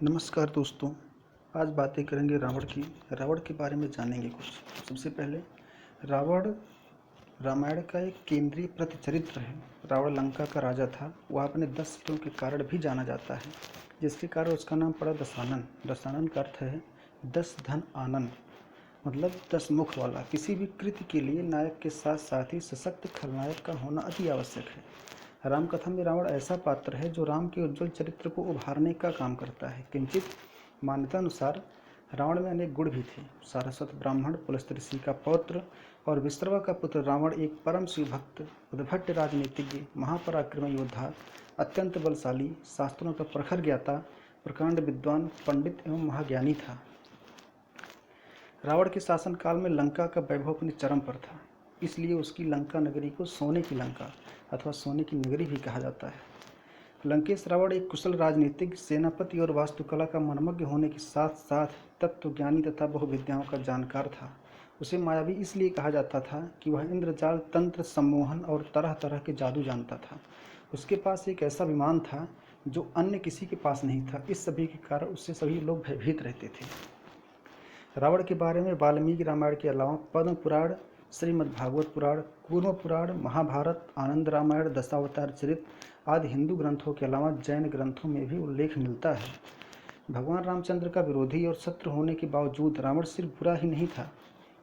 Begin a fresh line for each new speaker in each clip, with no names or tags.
नमस्कार दोस्तों। आज बातें करेंगे रावण की। रावण के बारे में जानेंगे कुछ। सबसे पहले रावण रामायण का एक केंद्रीय प्रतिचरित्र है। रावण लंका का राजा था। वह अपने 10 सिरों के कारण भी जाना जाता है, जिसके कारण उसका नाम पड़ा दशानन। दशानन का अर्थ है 10 धन आनंद, मतलब 10 मुख वाला। किसी भी कृत्य के लिए नायक के साथ साथ ही सशक्त खलनायक का होना अति आवश्यक है। रामकथा में रावण ऐसा पात्र है जो राम के उज्ज्वल चरित्र को उभारने का काम करता है। किंचित मान्यता अनुसार रावण में अनेक गुण भी थे। सारस्वत ब्राह्मण, पुलस्त्य ऋषि का पौत्र और विश्रवा का पुत्र रावण एक परम शिवभक्त, उद्भट राजनीतिज्ञ, महापराक्रमी योद्धा, अत्यंत बलशाली, शास्त्रों का प्रखर ज्ञाता, प्रकांड विद्वान, पंडित एवं महाज्ञानी था। रावण के शासनकाल में लंका का वैभव अपने चरम पर था, इसलिए उसकी लंका नगरी को सोने की लंका अथवा सोने की नगरी भी कहा जाता है। लंकेश रावण एक कुशल राजनीतिक, सेनापति और वास्तुकला का मनमज्ञ होने के साथ साथ तत्वज्ञानी तथा बहुविद्याओं का जानकार था। उसे मायावी इसलिए कहा जाता था कि वह इंद्रजाल, तंत्र, सम्मोहन और तरह तरह के जादू जानता था। उसके पास एक ऐसा विमान था जो अन्य किसी के पास नहीं था। इस सभी के कारण उससे सभी लोग भयभीत रहते थे। रावण के बारे में वाल्मीकि रामायण के अलावा पद्म पुराण, श्रीमद्भागवत पुराण, कूर्म पुराण, महाभारत, आनंद रामायण, दशावतार चरित्र आदि हिंदू ग्रंथों के अलावा जैन ग्रंथों में भी उल्लेख मिलता है। भगवान रामचंद्र का विरोधी और शत्रु होने के बावजूद रावण सिर्फ बुरा ही नहीं था,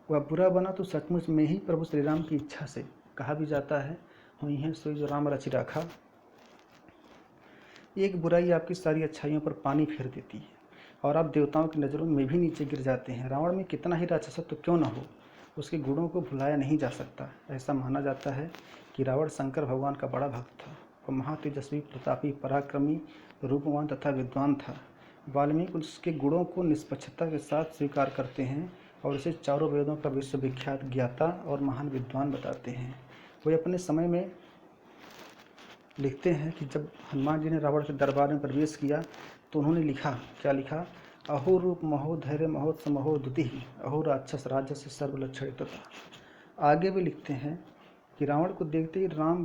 वह बुरा बना तो सचमुच में ही प्रभु श्री राम की इच्छा से। कहा भी जाता है, हुई है सोई जो राम रचि राखा। एक बुराई आपकी सारी अच्छाइयों पर पानी फेर देती है और आप देवताओं की नज़रों में भी नीचे गिर जाते हैं। रावण में कितना ही राक्षसत्व क्यों न हो, उसके गुणों को भुलाया नहीं जा सकता। ऐसा माना जाता है कि रावण शंकर भगवान का बड़ा भक्त था। वह महातेजस्वी, प्रतापी, पराक्रमी, रूपवान तथा विद्वान था। वाल्मीकि उसके गुणों को निष्पक्षता के साथ स्वीकार करते हैं और इसे चारों वेदों का विश्वविख्यात ज्ञाता और महान विद्वान बताते हैं। वे अपने समय में लिखते हैं कि जब हनुमान जी ने रावण के दरबार में प्रवेश किया तो उन्होंने लिखा, क्या लिखा? अहो रूप महो धैर्य महोत्सव महो दुति, अहो राक्षस राज्य से सर्वलक्षणितता। आगे भी लिखते हैं कि रावण को देखते ही राम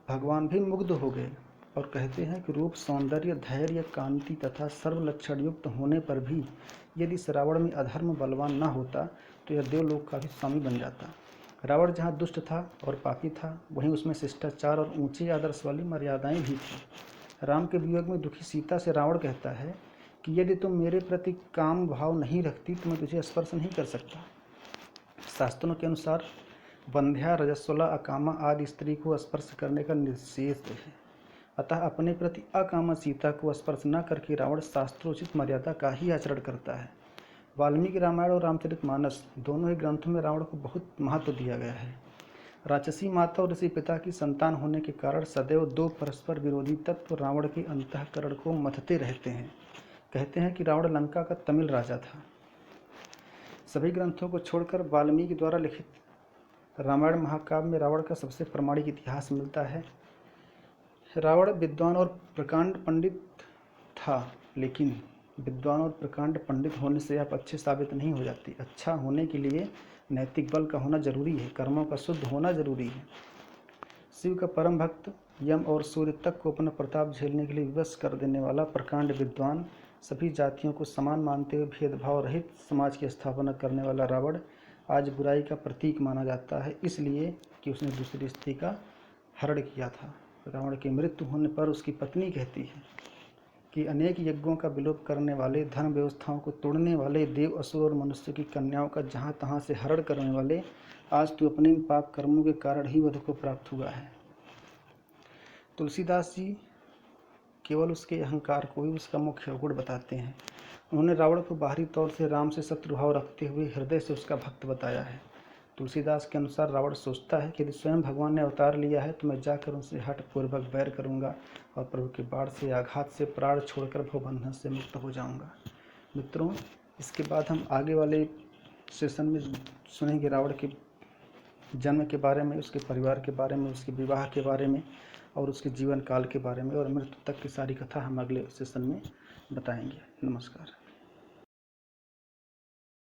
भगवान भी मुग्ध हो गए और कहते हैं कि रूप, सौंदर्य, धैर्य, कांति तथा सर्वलक्षण युक्त होने पर भी यदि इस रावण में अधर्म बलवान न होता तो यह देवलोक का भी स्वामी बन जाता। रावण जहाँ दुष्ट था और पापी था, वहीं उसमें शिष्टाचार और ऊंचे आदर्श वाली मर्यादाएं भी थी। राम के वियोग में दुखी सीता से रावण कहता है कि यदि तुम मेरे प्रति काम भाव नहीं रखती तो मैं तुझे स्पर्श नहीं कर सकता। शास्त्रों के अनुसार वंध्या, रजस्वला, अकामा आदि स्त्री को स्पर्श करने का निषेध है। अतः अपने प्रति अकामा सीता को स्पर्श न करके रावण शास्त्रोचित मर्यादा का ही आचरण करता है। वाल्मीकि रामायण और रामचरितमानस दोनों ही ग्रंथों में रावण को बहुत महत्व दिया गया है। राक्षसी माता और ऋषि पिता की संतान होने के कारण सदैव दो परस्पर विरोधी तत्व रावण के अंतःकरण को मथते रहते हैं। कहते हैं कि रावण लंका का तमिल राजा था। सभी ग्रंथों को छोड़कर वाल्मीकि द्वारा लिखित रामायण महाकाव्य में रावण का सबसे प्रामाणिक इतिहास मिलता है। रावण विद्वान और प्रकांड पंडित था, लेकिन विद्वान और प्रकांड पंडित होने से आप अच्छे साबित नहीं हो जाते। अच्छा होने के लिए नैतिक बल का होना जरूरी है, कर्मों का शुद्ध होना जरूरी है। शिव का परम भक्त, यम और सूर्य तक को अपना प्रताप झेलने के लिए विवश कर देने वाला प्रकांड विद्वान, सभी जातियों को समान मानते हुए भेदभाव रहित समाज की स्थापना करने वाला रावण आज बुराई का प्रतीक माना जाता है, इसलिए कि उसने दूसरी स्त्री का हरण किया था। रावण की मृत्यु होने पर उसकी पत्नी कहती है कि अनेक यज्ञों का विलोप करने वाले, धर्म व्यवस्थाओं को तोड़ने वाले, देव, असुर और मनुष्य की कन्याओं का जहाँ तहाँ से हरण करने वाले, आज तू अपने पाप कर्मों के कारण ही वध को प्राप्त हुआ है। तुलसीदास जी केवल उसके अहंकार को ही उसका मुख्य गुण बताते हैं। उन्होंने रावण को बाहरी तौर से राम से शत्रुभाव रखते हुए हृदय से उसका भक्त बताया है। तुलसीदास के अनुसार रावण सोचता है कि यदि स्वयं भगवान ने अवतार लिया है तो मैं जाकर उनसे हठपूर्वक बैर करूंगा और प्रभु के बाण से, आघात से प्राण छोड़कर भवबंधन से मुक्त हो जाऊंगा। मित्रों, इसके बाद हम आगे वाले सेशन में सुनेंगे रावण के जन्म के बारे में, उसके परिवार के बारे में, उसके विवाह के बारे में और उसके जीवन काल के बारे में, और मृत्यु तक की सारी कथा हम अगले सेशन में बताएंगे। नमस्कार।